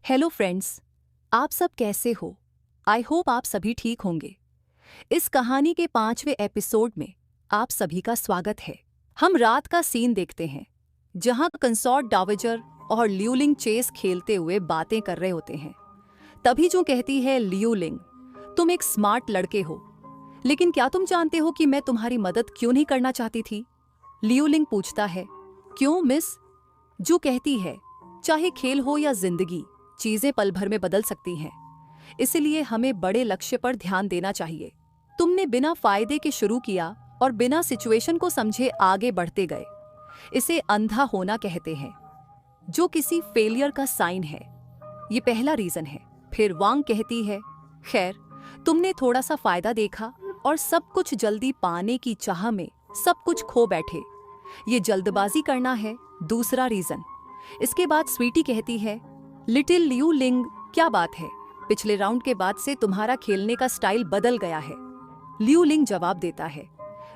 Hello friends, आप सब कैसे हो? आई होप आप सभी ठीक होंगे। इस कहानी के 5वें एपिसोड में आप सभी का स्वागत है। हम रात का सीन देखते हैं जहां कंसॉर्ट डावेजर और लियूलिंग चेस खेलते हुए बातें कर रहे होते हैं। तभी जो कहती है लियूलिंग, तुम एक स्मार्ट लड़के हो, लेकिन क्या तुम जानते हो कि मैं तुम्हारी मदद क्यों नहीं करना चाहती थी? लियूलिंग पूछता है, क्यों मिस? जो कहती है, चाहे खेल हो या जिंदगी, चीजें पल भर में बदल सकती हैं। इसलिए हमें बड़े लक्ष्य पर ध्यान देना चाहिए। तुमने बिना फायदे के शुरू किया और बिना सिचुएशन को समझे आगे बढ़ते गए। इसे अंधा होना कहते हैं, जो किसी फेलियर का साइन है। ये पहला रीजन है। फिर वांग कहती है, खैर, तुमने थोड़ा सा फायदा देखा और सब कुछ जल्दी पाने की चाह में सब कुछ खो बैठे। ये जल्दबाजी करना है दूसरा रीजन। इसके बाद स्वीटी कहती है, लिटिल लियू लिंग, क्या बात है? पिछले राउंड के बाद से तुम्हारा खेलने का स्टाइल बदल गया है। लियू लिंग जवाब देता है,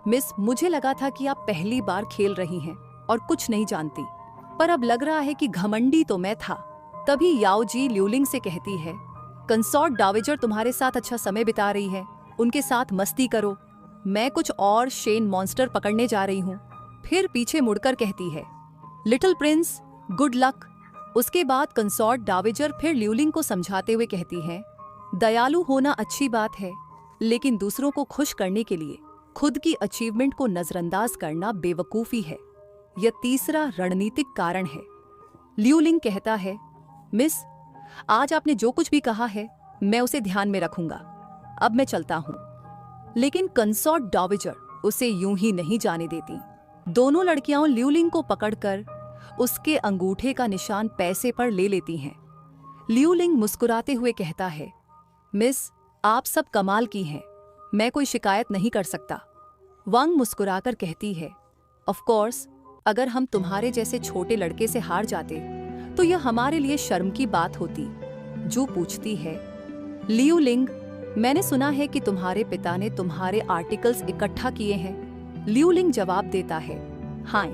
मिस, मुझे लगा था कि आप पहली बार खेल रही हैं और कुछ नहीं जानती, पर अब लग रहा है कि घमंडी तो मैं था। तभी याओ जी लियूलिंग से कहती है, कंसॉर्ट डावेजर तुम्हारे साथ अच्छा समय बिता रही है, उनके साथ मस्ती करो। मैं कुछ और शेन मॉन्स्टर पकड़ने जा रही हूँ। फिर पीछे मुड़कर कहती है, लिटिल प्रिंस, गुड लक। उसके बाद कंसॉर्ट डावेजर फिर लियूलिंग को समझाते हुए कहती है, दयालु होना अच्छी बात है, लेकिन दूसरों को खुश करने के लिए खुद की अचीवमेंट को नजरअंदाज करना बेवकूफी है। यह तीसरा रणनीतिक कारण है। लियूलिंग कहता है, मिस, आज आपने जो कुछ भी कहा है मैं उसे ध्यान में रखूंगा। अब मैं चलता हूं। लेकिन कंसॉर्ट डावेजर उसे यूं ही नहीं जाने देती। दोनों लड़कियां लियूलिंग को पकड़कर उसके अंगूठे का निशान पैसे पर ले लेती हैं। लियूलिंग मुस्कुराते हुए कहता है, मिस, आप सब कमाल की हैं, मैं कोई शिकायत नहीं कर सकता। वांग मुस्कुराकर कहती है, ऑफ कोर्स, अगर हम तुम्हारे जैसे छोटे लड़के से हार जाते तो यह हमारे लिए शर्म की बात होती। जो पूछती है, लियूलिंग, मैंने सुना है कि तुम्हारे पिता ने तुम्हारे आर्टिकल्स इकट्ठा किए हैं। लियूलिंग जवाब देता है, हाँ,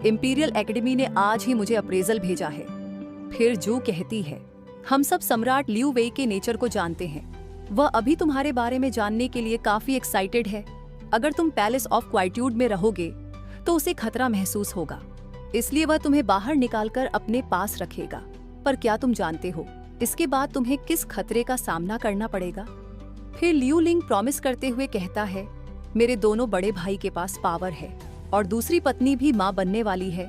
इंपीरियल एकेडमी ने आज ही मुझे अप्रेजल भेजा है। फिर जू कहती है, हम सब सम्राट लियू वेई के नेचर को जानते हैं। वह अभी तुम्हारे बारे में जानने के लिए काफी एक्साइटेड है। अगर तुम पैलेस ऑफ क्वाइट्यूड में रहोगे तो उसे खतरा महसूस होगा, इसलिए वह तुम्हें बाहर निकालकर अपने पास रखेगा। पर क्या तुम जानते हो इसके बाद तुम्हें किस खतरे का सामना करना पड़ेगा? फिर लियूलिंग प्रॉमिस करते हुए कहता है, मेरे दोनों बड़े भाई के पास पावर है और दूसरी पत्नी भी माँ बनने वाली है।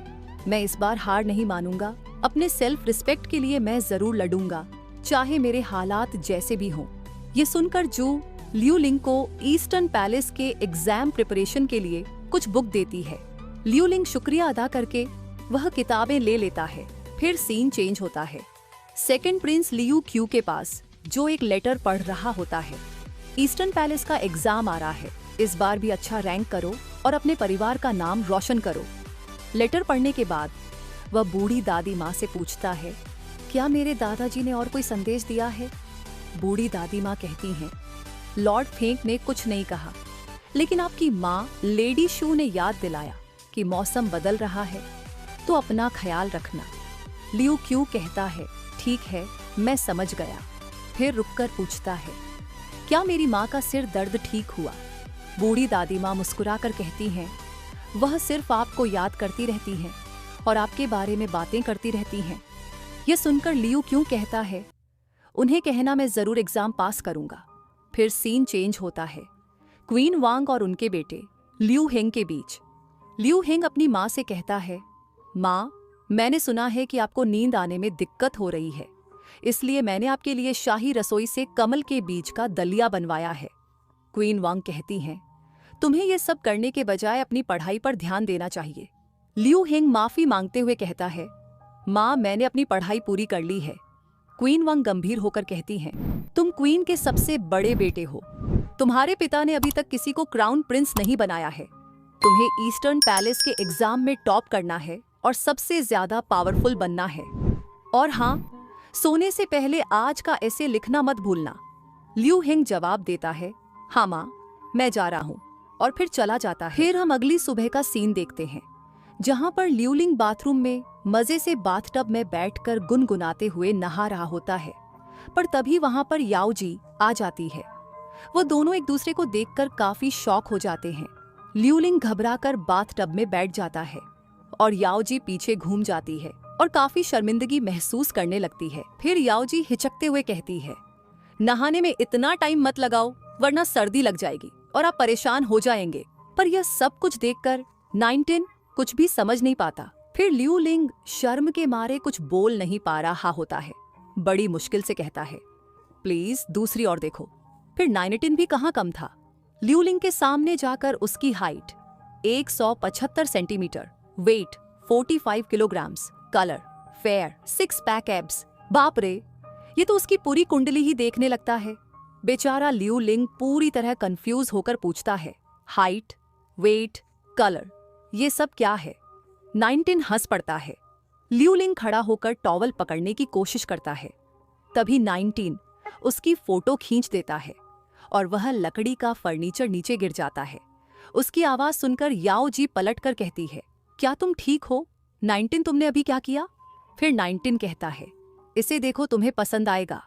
मैं इस बार हार नहीं मानूंगा। अपने सेल्फ रिस्पेक्ट के लिए मैं जरूर लड़ूंगा, चाहे मेरे हालात जैसे भी हों। ये सुनकर जू लियूलिंग को ईस्टर्न पैलेस के एग्जाम प्रिपरेशन के लिए कुछ बुक देती है। लियूलिंग शुक्रिया अदा करके वह किताबें ले लेता है। फिर सीन चेंज होता है। सेकंड प्रिंस लियू क्यू के पास, जो एक लेटर पढ़ रहा होता है। ईस्टर्न पैलेस का एग्जाम आ रहा है, इस बार भी अच्छा रैंक करो और अपने परिवार का नाम रोशन करो। लेटर पढ़ने के बाद वह बूढ़ी दादी माँ से पूछता है, क्या मेरे दादाजी ने और कोई संदेश दिया है? बूढ़ी दादी माँ कहती हैं, लॉर्ड फेंक ने कुछ नहीं कहा, लेकिन आपकी माँ लेडी शू ने याद दिलाया कि मौसम बदल रहा है, तो अपना ख्याल रखना। लियू क्यू कहता है, ठीक है, मैं समझ गया। फिर रुककर पूछता है, क्या मेरी माँ का सिर दर्द ठीक हुआ? बूढ़ी दादी माँ मुस्कुराकर कहती हैं, वह सिर्फ आपको याद करती रहती हैं और आपके बारे में बातें करती रहती हैं। यह सुनकर लियू क्यों कहता है, उन्हें कहना मैं जरूर एग्जाम पास करूंगा। फिर सीन चेंज होता है। क्वीन वांग और उनके बेटे लियू हेंग के बीच। लियू हेंग अपनी माँ से कहता है, माँ, मैंने सुना है कि आपको नींद आने में दिक्कत हो रही है, इसलिए मैंने आपके लिए शाही रसोई से कमल के बीज का दलिया बनवाया है। क्वीन वांग कहती हैं, तुम्हें यह सब करने के बजाय अपनी पढ़ाई पर ध्यान देना चाहिए। लियू हेंग माफी मांगते हुए कहता है, माँ, मैंने अपनी पढ़ाई पूरी कर ली है। क्वीन वांग गंभीर होकर कहती हैं, तुम क्वीन के सबसे बड़े बेटे हो। तुम्हारे पिता ने अभी तक किसी को क्राउन प्रिंस नहीं बनाया है। तुम्हें ईस्टर्न पैलेस के एग्जाम में टॉप करना है और सबसे ज्यादा पावरफुल बनना है। और हाँ, सोने से पहले आज का ऐसे लिखना मत भूलना। लियू हेंग जवाब देता है, हाँ माँ, मैं जा रहा हूँ, और फिर चला जाता है। फिर हम अगली सुबह का सीन देखते हैं, जहां पर ल्यूलिंग बाथरूम में मजे से बाथटब में बैठकर गुनगुनाते हुए नहा रहा होता है। पर तभी वहां पर याओजी आ जाती है। वो दोनों एक दूसरे को देखकर काफी शॉक हो जाते हैं। ल्यूलिंग घबराकर बाथटब में बैठ जाता है और याओजी पीछे घूम जाती है और काफी शर्मिंदगी महसूस करने लगती है। फिर याओजी हिचकते हुए कहती है, नहाने में इतना टाइम मत लगाओ वरना सर्दी लग जाएगी और आप परेशान हो जाएंगे। पर यह सब कुछ देखकर 19 कुछ भी समझ नहीं पाता। फिर ल्यूलिंग शर्म के मारे कुछ बोल नहीं पा रहा होता है। बड़ी मुश्किल से कहता है, प्लीज दूसरी ओर देखो। फिर 19 भी कहाँ कम था। ल्यूलिंग के सामने जाकर उसकी height 175 centimetre, weight 45 kilograms, colour fair, 6 pack abs. बाप रे, ये तो उसकी पूरी कुंडली ही देखने लगता है। बेचारा ल्यूलिंग पूरी तरह कंफ्यूज होकर पूछता है, हाइट, वेट, कलर, ये सब क्या है? 19 हंस पड़ता है। ल्यूलिंग खड़ा होकर टॉवल पकड़ने की कोशिश करता है। तभी 19 उसकी फोटो खींच देता है और वह लकड़ी का फर्नीचर नीचे गिर जाता है। उसकी आवाज सुनकर याओजी पलटकर कहती है, क्या तुम ठीक हो? 19 तुमने अभी क्या किया? फिर 19 कहता है, इसे देखो तुम्हें पसंद आएगा।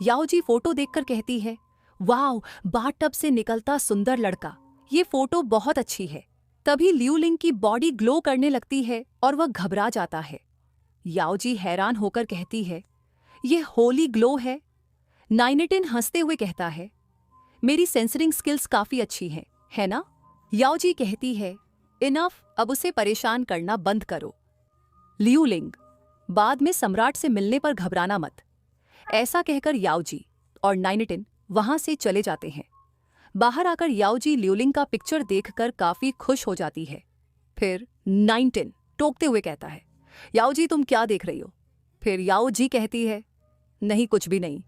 याओजी फोटो देखकर कहती है, वाओ, बाथटब से निकलता सुंदर लड़का, ये फोटो बहुत अच्छी है। तभी ल्यूलिंग की बॉडी ग्लो करने लगती है और वह घबरा जाता है। याओजी हैरान होकर कहती है, ये होली ग्लो है। 19 हंसते हुए कहता है, मेरी सेंसरिंग स्किल्स काफी अच्छी हैं, है ना? याओजी कहती है, इनफ, अब उसे परेशान करना बंद करो। ल्यूलिंग, बाद में सम्राट से मिलने पर घबराना मत। ऐसा कहकर याओजी और 19 वहां से चले जाते हैं। बाहर आकर याओजी ल्यूलिंग का पिक्चर देखकर काफी खुश हो जाती है। फिर 19 टोकते हुए कहता है, याओजी तुम क्या देख रही हो? फिर याओजी कहती है, नहीं कुछ भी नहीं,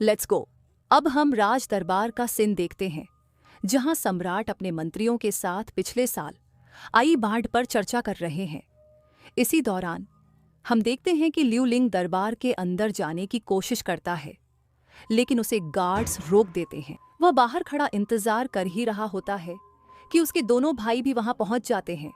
लेट्स गो। अब हम राज दरबार का सीन देखते हैं, जहां सम्राट अपने मंत्रियों के साथ पिछले साल आई बाढ़ पर चर्चा कर रहे हैं। इसी दौरान हम देखते हैं कि ल्यूलिंग दरबार के अंदर जाने की कोशिश करता है, लेकिन उसे गार्ड्स रोक देते हैं। वह बाहर खड़ा इंतजार कर ही रहा होता है कि उसके दोनों भाई भी वहां पहुंच जाते हैं।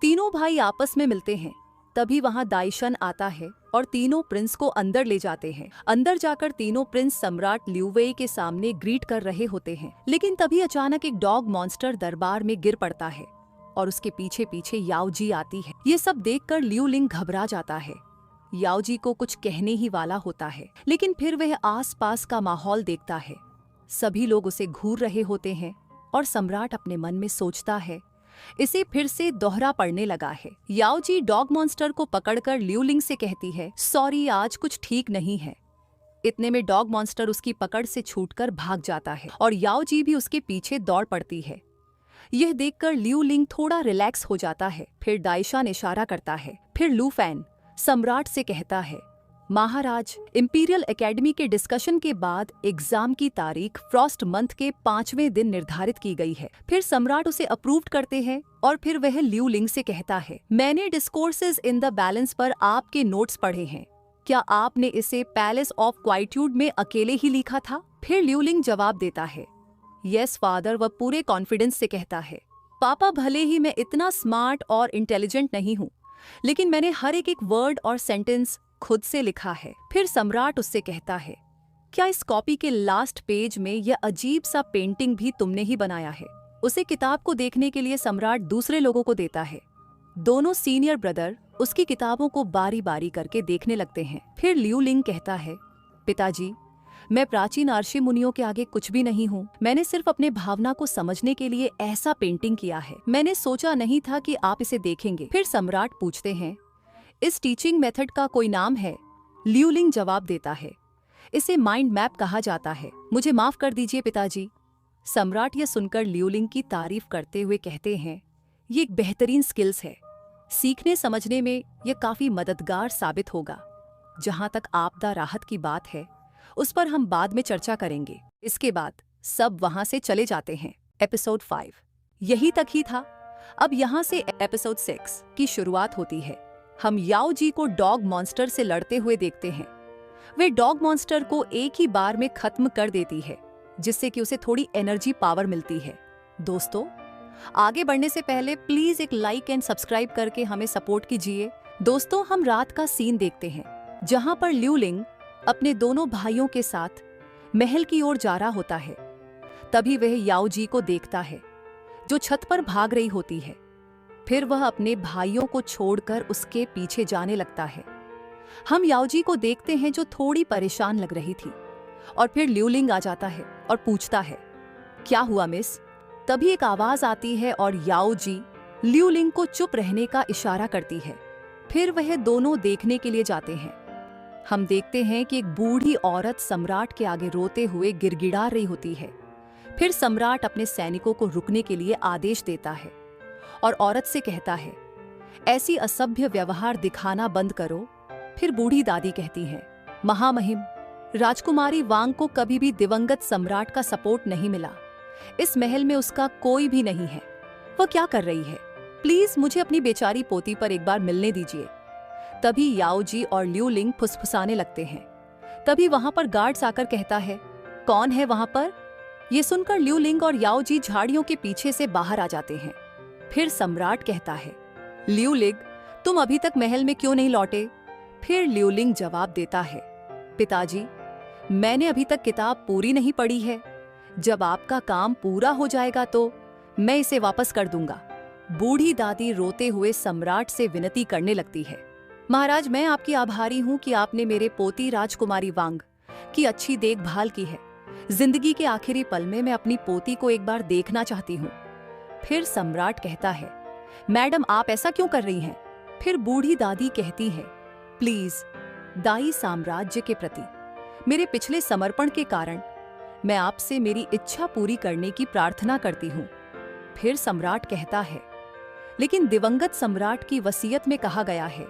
तीनों भाई आपस में मिलते हैं। तभी वहां दाइशन आता है और तीनों प्रिंस को अंदर ले जाते हैं। अंदर जाकर तीनों प्रिंस सम्राट ल्यूवेई के सामने ग्रीट कर रहे होते हैं, लेकिन तभी अचानक एक डॉग मॉन्स्टर दरबार में गिर पड़ता है और उसके पीछे पीछे याओजी आती है। ये सब देखकर ल्यूलिंग घबरा जाता है। याओजी को कुछ कहने ही वाला होता है, लेकिन फिर वह आसपास का माहौल देखता है। सभी लोग उसे घूर रहे होते हैं और सम्राट अपने मन में सोचता है, इसे फिर से दोहरा पड़ने लगा है। याओजी डॉग मॉन्स्टर को पकड़कर ल्यूलिंग से कहती है, सॉरी, आज कुछ ठीक नहीं है। इतने में डॉग मॉन्स्टर उसकी पकड़ से छूटकर भाग जाता है और याओजी भी उसके पीछे दौड़ पड़ती है। यह देखकर ल्यूलिंग थोड़ा रिलैक्स हो जाता है। फिर दाइशान इशारा करता है। फिर लूफैन सम्राट से कहता है, महाराज, इंपीरियल एकेडमी के डिस्कशन के बाद एग्जाम की तारीख फ्रॉस्ट मंथ के 5वें दिन निर्धारित की गई है। फिर सम्राट उसे अप्रूव करते हैं और फिर वह ल्यूलिंग से कहता है, मैंने डिस्कोर्सेज इन द बैलेंस पर आपके नोट्स पढ़े हैं। क्या आपने इसे पैलेस ऑफ क्वाइट्यूड में अकेले ही लिखा था? फिर ल्यूलिंग जवाब देता है, यस फादर। वह पूरे कॉन्फिडेंस से कहता है, पापा, भले ही मैं इतना स्मार्ट और इंटेलिजेंट नहीं हूँ, लेकिन मैंने हर एक वर्ड और सेंटेंस खुद से लिखा है। फिर सम्राट उससे कहता है, क्या इस कॉपी के लास्ट पेज में यह अजीब सा पेंटिंग भी तुमने ही बनाया है? उसे किताब को देखने के लिए सम्राट दूसरे लोगों को देता है। दोनों सीनियर ब्रदर उसकी किताबों को बारी बारी करके देखने लगते हैं। फिर ल्यूलिंग कहता है, पिताजी, मैं प्राचीन ऋषि मुनियों के आगे कुछ भी नहीं हूँ। मैंने सिर्फ अपने भावना को समझने के लिए ऐसा पेंटिंग किया है। मैंने सोचा नहीं था कि आप इसे देखेंगे। फिर सम्राट पूछते हैं, इस टीचिंग मेथड का कोई नाम है? ल्यूलिंग जवाब देता है, इसे माइंड मैप कहा जाता है। मुझे माफ कर दीजिए पिताजी। सम्राट यह सुनकर ल्यूलिंग की तारीफ करते हुए कहते हैं, ये एक बेहतरीन स्किल्स है। सीखने समझने में यह काफी मददगार साबित होगा। जहां तक आपदा राहत की बात है, उस पर हम बाद में चर्चा करेंगे। इसके बाद सब वहां से चले जाते हैं। एपिसोड 5 यही तक ही था। अब यहाँ से एपिसोड 6 की शुरुआत होती है। हम याओजी को डॉग मॉन्स्टर से लड़ते हुए देखते हैं। वे डॉग मॉन्स्टर को एक ही बार में खत्म कर देती है, जिससे कि उसे थोड़ी एनर्जी पावर मिलती है। दोस्तों, आगे बढ़ने से पहले प्लीज एक लाइक एंड सब्सक्राइब करके हमें सपोर्ट कीजिए। दोस्तों, हम रात का सीन देखते हैं जहां पर ल्यूलिंग अपने दोनों भाइयों के साथ महल की ओर जा रहा होता है। तभी वह याओ जी को देखता है जो छत पर भाग रही होती है। फिर वह अपने भाइयों को छोड़कर उसके पीछे जाने लगता है। हम याओ जी को देखते हैं जो थोड़ी परेशान लग रही थी और फिर ल्यूलिंग आ जाता है और पूछता है, क्या हुआ मिस? तभी एक आवाज आती है और याओ जी ल्यूलिंग को चुप रहने का इशारा करती है। फिर वह दोनों देखने के लिए जाते हैं। हम देखते हैं कि एक बूढ़ी औरत सम्राट के आगे रोते हुए गिड़गिड़ा रही होती है। फिर सम्राट अपने सैनिकों को रुकने के लिए आदेश देता है और औरत से कहता है, ऐसी असभ्य व्यवहार दिखाना बंद करो। फिर बूढ़ी दादी कहती है, महामहिम, राजकुमारी वांग को कभी भी दिवंगत सम्राट का सपोर्ट नहीं मिला। इस महल में उसका कोई भी नहीं है। वह क्या कर रही है? प्लीज मुझे अपनी बेचारी पोती पर एक बार मिलने दीजिए। तभी याओ जी और ल्यूलिंग फुसफुसाने लगते हैं। तभी वहां पर गार्ड्स आकर कहता है, कौन है वहां पर? ये सुनकर ल्यूलिंग और याओ जी झाड़ियों के पीछे से बाहर आ जाते हैं। फिर सम्राट कहता है, ल्यूलिंग, तुम अभी तक महल में क्यों नहीं लौटे? फिर ल्यूलिंग जवाब देता है, पिताजी, मैंने अभी तक किताब पूरी नहीं पढ़ी है। जब आपका काम पूरा हो जाएगा तो मैं इसे वापस कर दूंगा। बूढ़ी दादी रोते हुए सम्राट से विनती करने लगती है, महाराज, मैं आपकी आभारी हूं कि आपने मेरे पोती राजकुमारी वांग की अच्छी देखभाल की है। जिंदगी के आखिरी पल में मैं अपनी पोती को एक बार देखना चाहती हूँ। फिर सम्राट कहता है, मैडम, आप ऐसा क्यों कर रही हैं? फिर बूढ़ी दादी कहती है, प्लीज, दाई साम्राज्य के प्रति मेरे पिछले समर्पण के कारण मैं आपसे मेरी इच्छा पूरी करने की प्रार्थना करती हूँ। फिर सम्राट कहता है, लेकिन दिवंगत सम्राट की वसीयत में कहा गया है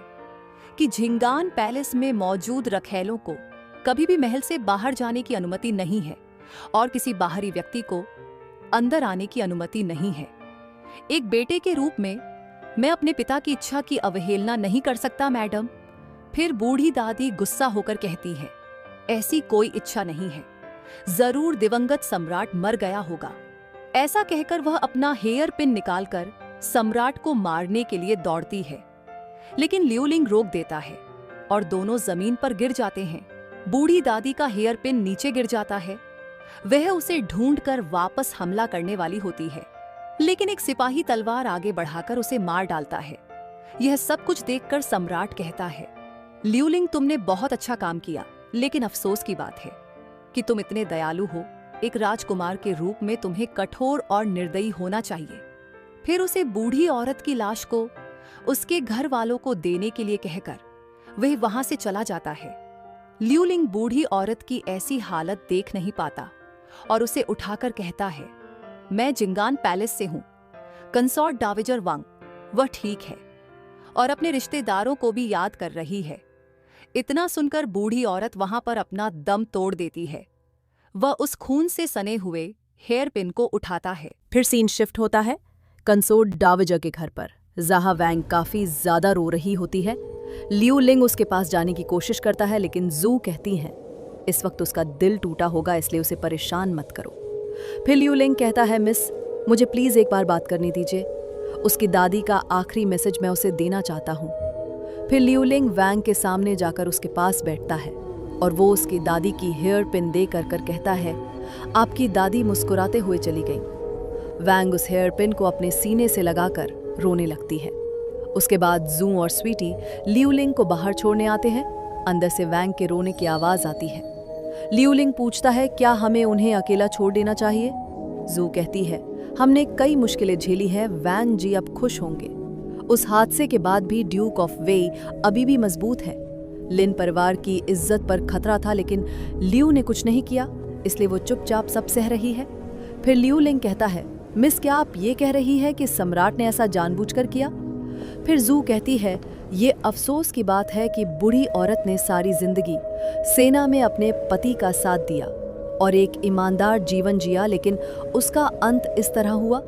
कि झिंगान पैलेस में मौजूद रखैलों को कभी भी महल से बाहर जाने की अनुमति नहीं है और किसी बाहरी व्यक्ति को अंदर आने की अनुमति नहीं है। एक बेटे के रूप में मैं अपने पिता की इच्छा की अवहेलना नहीं कर सकता, मैडम। फिर बूढ़ी दादी गुस्सा होकर कहती है, ऐसी कोई इच्छा नहीं है। जरूर दिवंगत सम्राट मर गया होगा। ऐसा कहकर वह अपना हेयर पिन निकालकर सम्राट को मारने के लिए दौड़ती है, लेकिन ल्यूलिंग रोक देता है और दोनों जमीन पर गिर जाते हैं। बूढ़ी दादी का हेयर पिन नीचे गिर जाता है। वह उसे ढूंढकर वापस हमला करने वाली होती है, लेकिन एक सिपाही तलवार आगे बढ़ाकर उसे मार डालता है। यह सब कुछ देखकर सम्राट कहता है, ल्यूलिंग, तुमने बहुत अच्छा काम किया, लेकिन अफसोस की बात है कि तुम इतने दयालु हो। एक राजकुमार के रूप में तुम्हें कठोर और निर्दयी होना चाहिए। फिर उसे बूढ़ी औरत की लाश को उसके घर वालों को देने के लिए कहकर वह वहां से चला जाता है। ल्यूलिंग बूढ़ी औरत की ऐसी हालत देख नहीं पाता और उसे उठाकर कहता है, मैं जिंगान पैलेस से हूं। कंसॉर्ट डावेजर वांग वह ठीक है और अपने रिश्तेदारों को भी याद कर रही है। इतना सुनकर बूढ़ी औरत वहां पर अपना दम तोड़ देती है। वह उस खून से सने हुए हेयर पिन को उठाता है। फिर सीन शिफ्ट होता है कंसोर्ट डावेजर के घर पर। जहां वैंग काफी ज्यादा रो रही होती है। ल्यूलिंग उसके पास जाने की कोशिश करता है, लेकिन जू कहती है इस वक्त उसका दिल टूटा होगा, इसलिए उसे परेशान मत करो। फिर ल्यूलिंग कहता है, मिस, मुझे प्लीज एक बार बात करने दीजिए। उसकी दादी का आखिरी मैसेज मैं उसे देना चाहता हूँ। फिर ल्यूलिंग वैंग के सामने जाकर उसके पास बैठता है और वो उसकी दादी की हेयर पिन दे कर कहता है, आपकी दादी मुस्कुराते हुए चली गई। वैंग उस हेयर पिन को अपने सीने से लगाकर रोने लगती है। उसके बाद जू और स्वीटी ल्यूलिंग को बाहर छोड़ने आते हैं। अंदर से वैंग के रोने की आवाज आती है। ल्यूलिंग पूछता है, क्या हमें उन्हें अकेला छोड़ देना चाहिए? जू कहती है, हमने कई मुश्किलें झेली हैं, वैंग जी अब खुश होंगे। उस हादसे के बाद भी ड्यूक ऑफ वेई अभी भी मजबूत है। लिन परिवार की इज्जत पर खतरा था, लेकिन ल्यू ने कुछ नहीं किया, इसलिए वो चुपचाप सब सह रही है। फिर ल्यूलिंग कहता है, मिस, क्या आप ये कह रही है कि सम्राट ने ऐसा जानबूझकर किया? फिर जू कहती है, ये अफसोस की बात है कि बूढ़ी औरत ने सारी जिंदगी सेना में अपने पति का साथ दिया और एक ईमानदार जीवन जिया, लेकिन उसका अंत इस तरह हुआ।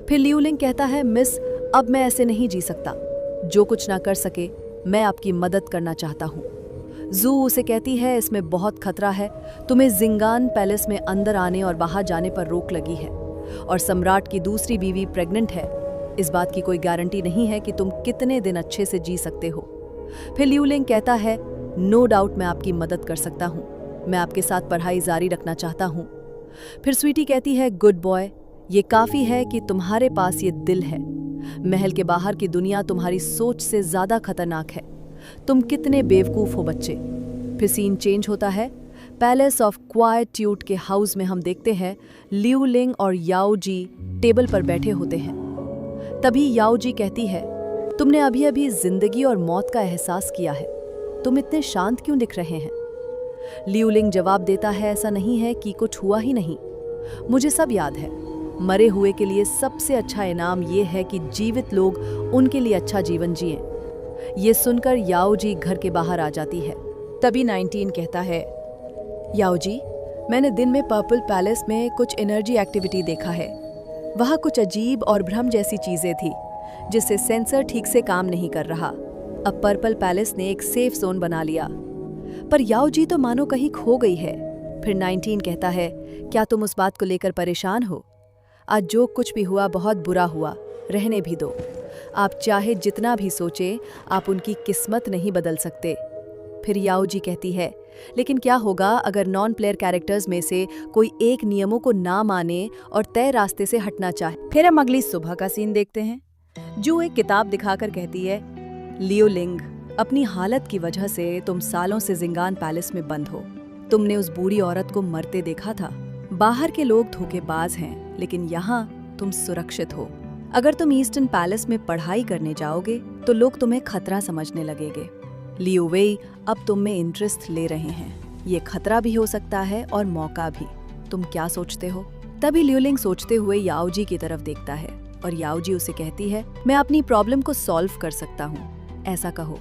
फिर ल्यूलिंग कहता है, मिस, अब मैं ऐसे नहीं जी सकता। जो कुछ ना कर सके, मैं आपकी मदद करना चाहता हूँ। जू उसे कहती है, इसमें बहुत खतरा है, तुम्हें जिंगान पैलेस में अंदर आने और बाहर जाने पर रोक लगी है। और सम्राट की दूसरी बीवी प्रेग्नेंट है। इस बात की कोई गारंटी नहीं है कि तुम कितने दिन अच्छे से जी सकते हो। फिर लियू लिंग कहता है, नो डाउट मैं आपकी मदद कर सकता हूँ, मैं आपके साथ पढ़ाई जारी रखना चाहता हूँ। फिर स्वीटी कहती है, गुड बॉय, ये काफी है कि तुम्हारे पास ये दिल है। महल के बाहर की दुनिया तुम्हारी सोच से ज्यादा खतरनाक है। तुम कितने बेवकूफ हो बच्चे। फिर सीन चेंज होता है। पैलेस ऑफ क्वाइट्यूड के हाउस में हम देखते हैं लियू लिंग और याओ जी टेबल पर बैठे होते हैं। तभी याओ जी कहती है, तुमने अभी अभी जिंदगी और मौत का एहसास किया है, तुम इतने शांत क्यों दिख रहे हैं? लियू लिंग जवाब देता है, ऐसा नहीं है कि कुछ हुआ ही नहीं, मुझे सब याद है। मरे हुए के लिए सबसे अच्छा इनाम ये है कि जीवित लोग उनके लिए अच्छा जीवन जिएं। ये सुनकर याओ जी घर के बाहर आ जाती है। तभी 19 कहता है, याओ जी, मैंने दिन में पर्पल पैलेस में कुछ एनर्जी एक्टिविटी देखा है। वहाँ कुछ अजीब और भ्रम जैसी चीजें थी जिससे सेंसर ठीक से काम नहीं कर रहा। अब पर्पल पैलेस ने एक सेफ जोन बना लिया, पर याओ जी तो मानो कहीं खो गई है। फिर 19 कहता है, क्या तुम उस बात को लेकर परेशान हो? आज जो कुछ भी हुआ बहुत बुरा हुआ, रहने भी दो। आप चाहे जितना भी सोचे, आप उनकी किस्मत नहीं बदल सकते। फिर याओ जी कहती है, लेकिन क्या होगा अगर नॉन प्लेयर कैरेक्टर्स में से कोई एक नियमों को ना माने और तय रास्ते से हटना चाहे? फिर हम अगली सुबह का सीन देखते हैं। जू एक किताब दिखाकर कहती है, लियू लिंग, अपनी हालत की वजह से तुम सालों से जिंगान पैलेस में बंद हो। तुमने उस बूढ़ी औरत को मरते देखा था। बाहर के लोग धोखेबाज हैं, लेकिन यहाँ तुम सुरक्षित हो। अगर तुम ईस्टर्न पैलेस में पढ़ाई करने जाओगे तो लोग तुम्हें खतरा समझने लगेंगे। लियू वेई अब तुम में इंटरेस्ट ले रहे हैं। ये खतरा भी हो सकता है और मौका भी। तुम क्या सोचते हो? तभी लियू लिंग सोचते हुए याओ जी की तरफ देखता है और याओ जी उसे कहती है, मैं अपनी प्रॉब्लम को सॉल्व कर सकता हूँ, ऐसा कहो।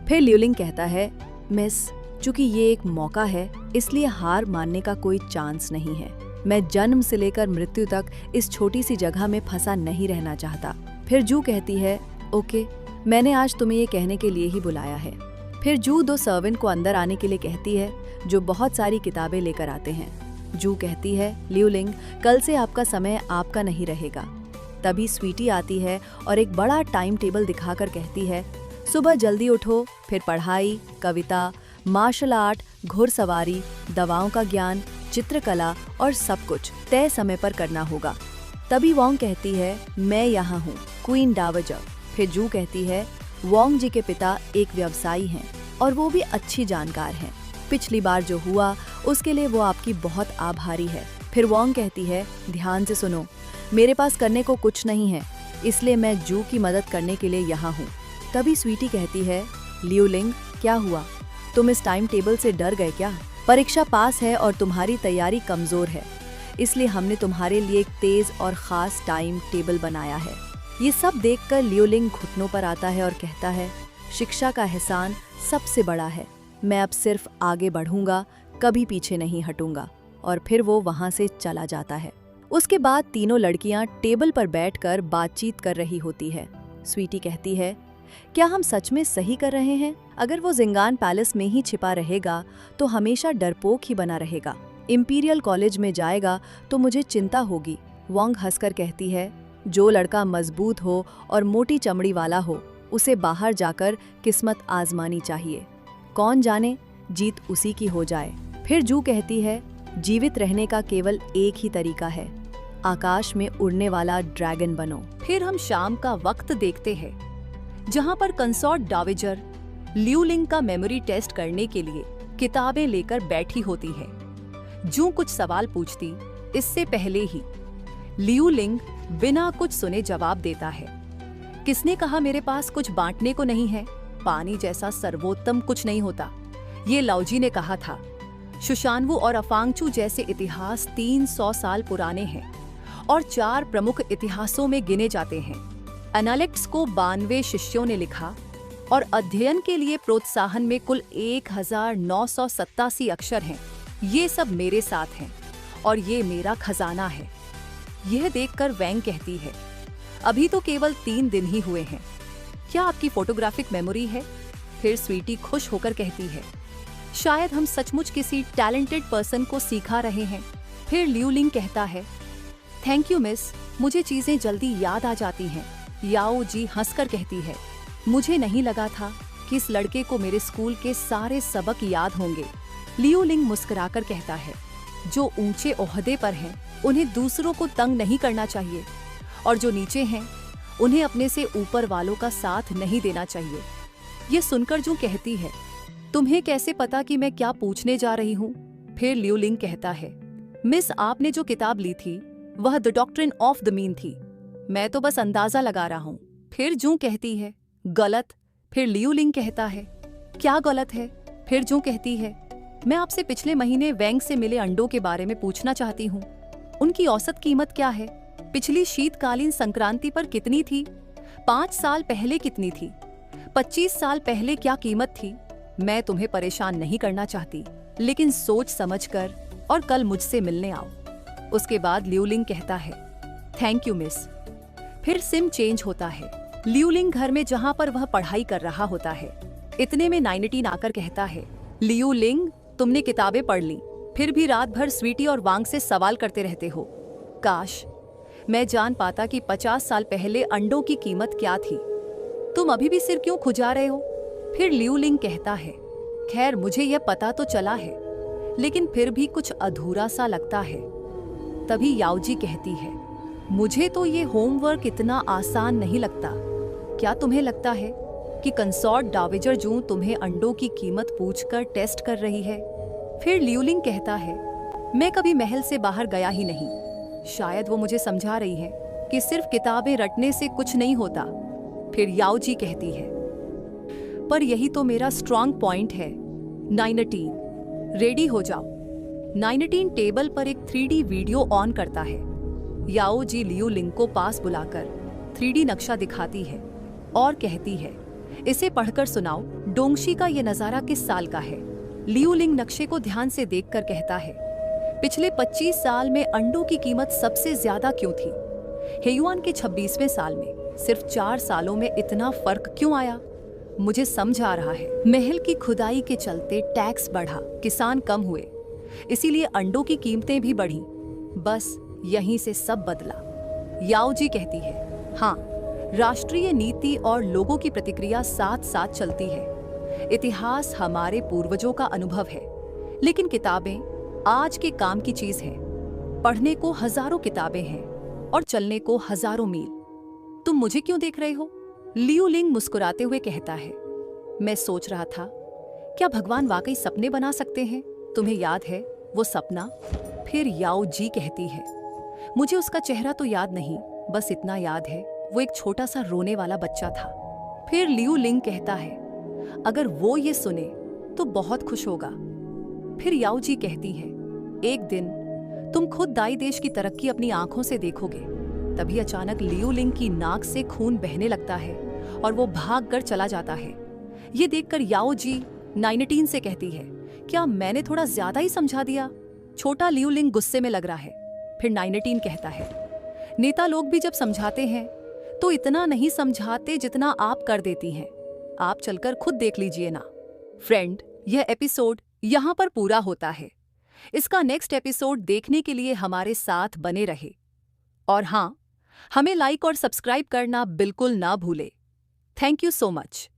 फिर लियू लिंग कहता है, मिस, चूंकि ये एक मौका है इसलिए हार मानने का कोई चांस नहीं है। मैं जन्म से लेकर मृत्यु तक इस छोटी सी जगह में फंसा नहीं रहना चाहता। फिर जू कहती है, ओके, मैंने आज तुम्हें ये कहने के लिए ही बुलाया है। फिर जू 2 सर्वेंट को अंदर आने के लिए कहती है जो बहुत सारी किताबें लेकर आते हैं। जू कहती है, लियू लिंग, कल से आपका समय आपका नहीं रहेगा। तभी स्वीटी आती है और एक बड़ा टाइम टेबल दिखाकर कहती है, सुबह जल्दी उठो, फिर पढ़ाई, कविता, मार्शल आर्ट, घुड़सवारी, दवाओं का ज्ञान, चित्रकला और सब कुछ तय समय पर करना होगा। तभी वोंग कहती है, मैं यहाँ हूँ, क्वीन डावजर। फिर जू कहती है, वोंग जी के पिता एक व्यवसायी हैं और वो भी अच्छी जानकार हैं। पिछली बार जो हुआ उसके लिए वो आपकी बहुत आभारी है। फिर वोंग कहती है, ध्यान से सुनो, मेरे पास करने को कुछ नहीं है, इसलिए मैं जू की मदद करने के लिए यहाँ हूँ। तभी स्वीटी कहती है, लियू लिंग, क्या हुआ? तुम इस टाइम टेबल से डर गए क्या? परीक्षा पास है और तुम्हारी तैयारी कमजोर है, इसलिए हमने तुम्हारे लिए एक तेज और खास टाइम टेबल बनाया है। ये सब देखकर लियू लिंग घुटनों पर आता है और कहता है, शिक्षा का एहसान सबसे बड़ा है, मैं अब सिर्फ आगे बढ़ूंगा, कभी पीछे नहीं हटूंगा। और फिर वो वहां से चला जाता है। उसके बाद तीनों लड़कियां टेबल पर बैठकर बातचीत कर रही होती है। स्वीटी कहती है, क्या हम सच में सही कर रहे हैं? अगर वो जिंगान पैलेस में ही छिपा रहेगा तो हमेशा डरपोक ही बना रहेगा। इंपीरियल कॉलेज में जाएगा तो मुझे चिंता होगी। वोंग हंसकर कहती है, जो लड़का मजबूत हो और मोटी चमड़ी वाला हो उसे बाहर जाकर किस्मत आजमानी चाहिए, कौन जाने जीत उसी की हो जाए। फिर जू कहती है, जीवित रहने का केवल एक ही तरीका है, आकाश में उड़ने वाला ड्रैगन बनो। फिर हम शाम का वक्त देखते हैं जहां पर कंसॉर्ट डावेजर लियू लिंग का मेमोरी टेस्ट करने के लिए किताबें लेकर बैठी होती है। जू कुछ सवाल पूछती इससे पहले ही लियू लिंग बिना कुछ सुने जवाब देता है, किसने कहा मेरे पास कुछ बांटने को नहीं है? पानी जैसा सर्वोत्तम कुछ नहीं होता, ये लाओजी ने कहा था। शुशानवू और अफांगचू जैसे इतिहास 300 साल पुराने हैं और 4 प्रमुख इतिहासों में गिने जाते हैं। एनालिक्स को 92 शिष्यों ने लिखा और अध्ययन के लिए प्रोत्साहन में कुल 1987 अक्षर हैं। ये सब मेरे साथ हैं और ये मेरा खजाना है। यह देखकर वैंग कहती है, अभी तो केवल 3 दिन ही हुए हैं, क्या आपकी फोटोग्राफिक मेमोरी है? फिर स्वीटी खुश होकर कहती है, शायद हम सचमुच किसी टैलेंटेड पर्सन को सिखा रहे हैं। फिर लियू लिंग कहता है, थैंक यू मिस, मुझे चीजें जल्दी याद आ जाती हैं। याओ जी हंसकर कहती है, मुझे नहीं लगा था कि इस लड़के को मेरे स्कूल के सारे सबक याद होंगे। लियू लिंग मुस्कुराकर कहता है, जो ऊंचे ओहदे पर हैं उन्हें दूसरों को तंग नहीं करना चाहिए, और जो नीचे हैं उन्हें अपने से ऊपर वालों का साथ नहीं देना चाहिए। ये सुनकर जो कहती है, तुम्हें कैसे पता कि मैं क्या पूछने जा रही हूँ? फिर लियू लिंग कहता है, मिस आपने जो किताब ली थी वह the doctrine of the mean थी, मैं तो बस अंदाजा लगा रहा हूँ। फिर जू कहती है, गलत। फिर लियू लिंग कहता है, क्या गलत है? फिर जू कहती है, मैं आपसे पिछले महीने वैंग से मिले अंडों के बारे में पूछना चाहती हूँ। उनकी औसत कीमत क्या है? पिछली शीतकालीन संक्रांति पर कितनी थी? 5 साल पहले कितनी थी? 25 साल पहले क्या कीमत थी? मैं तुम्हें परेशान नहीं करना चाहती, लेकिन सोच समझ कर और कल मुझसे मिलने आओ। उसके बाद लियू लिंग कहता है, थैंक यू मिस। फिर सिम चेंज होता है। लियू लिंग घर में जहाँ पर वह पढ़ाई कर रहा होता है। इतने में नाइनटीन आकर कहता है, लियू लिंग, तुमने किताबें पढ़ ली, फिर भी रात भर स्वीटी और वांग से सवाल करते रहते हो। काश मैं जान पाता कि 50 साल पहले अंडों की कीमत क्या थी। तुम अभी भी सिर क्यों खुजा रहे हो? फिर लियू लिंग कहता है, खैर मुझे यह पता तो चला है, लेकिन फिर भी कुछ अधूरा सा लगता है। तभी याओजी कहती है, मुझे तो ये होमवर्क इतना आसान नहीं लगता। क्या तुम्हें लगता है कि कंसॉर्ट डावेजर जू तुम्हें अंडों की कीमत पूछकर टेस्ट कर रही है? फिर लियू लिंग कहता है, मैं कभी महल से बाहर गया ही नहीं। शायद वो मुझे समझा रही है कि सिर्फ किताबें रटने से कुछ नहीं होता। फिर याओजी कहती है, पर यही तो मेरा स्ट्रॉन्ग पॉइंट है। नाइनटीन, रेडी हो जाओ। नाइनटीन टेबल पर एक 3D वीडियो ऑन करता है। याओ जी लियू लिंग को पास बुलाकर 3D नक्शा दिखाती है और कहती है, इसे पढ़कर सुनाओ, डोंगशी का ये नजारा किस साल का है? लियू लिंग नक्शे को ध्यान से देखकर कहता है, पिछले 25 साल में अंडों की कीमत सबसे ज्यादा क्यों थी? हेयुआन के 26वें साल में सिर्फ 4 सालों में इतना फर्क क्यों आया? मुझे समझ आ रहा है, महल की खुदाई के चलते टैक्स बढ़ा, किसान कम हुए, इसीलिए अंडों की कीमतें भी बढ़ी। बस यहीं से सब बदला। याओ जी कहती है, हाँ, राष्ट्रीय नीति और लोगों की प्रतिक्रिया साथ साथ चलती है। इतिहास हमारे पूर्वजों का अनुभव है, लेकिन किताबें आज के काम की चीज है। पढ़ने को हजारों किताबें हैं और चलने को हजारों मील। तुम मुझे क्यों देख रहे हो? लियू लिंग मुस्कुराते हुए कहता है, मैं सोच रहा था, क्या भगवान वाकई सपने बना सकते हैं? तुम्हें याद है वो सपना? फिर याओ जी कहती है, मुझे उसका चेहरा तो याद नहीं, बस इतना याद है वो एक छोटा सा रोने वाला बच्चा था। फिर लियू लिंग कहता है, अगर वो ये सुने तो बहुत खुश होगा। फिर याओ जी कहती है, एक दिन तुम खुद दाई देश की तरक्की अपनी आंखों से देखोगे। तभी अचानक लियू लिंग की नाक से खून बहने लगता है और वो भागकर चला जाता है। ये देखकर याओ जी नाइनटीन से कहती है, क्या मैंने थोड़ा ज्यादा ही समझा दिया? छोटा लियू लिंग गुस्से में लग रहा है। फिर नाइनटीन कहता है, नेता लोग भी जब समझाते हैं तो इतना नहीं समझाते जितना आप कर देती हैं। आप चलकर खुद देख लीजिए ना। फ्रेंड, यह एपिसोड यहाँ पर पूरा होता है। इसका नेक्स्ट एपिसोड देखने के लिए हमारे साथ बने रहे। और हाँ, हमें लाइक और सब्सक्राइब करना बिल्कुल ना भूले। Thank you so much.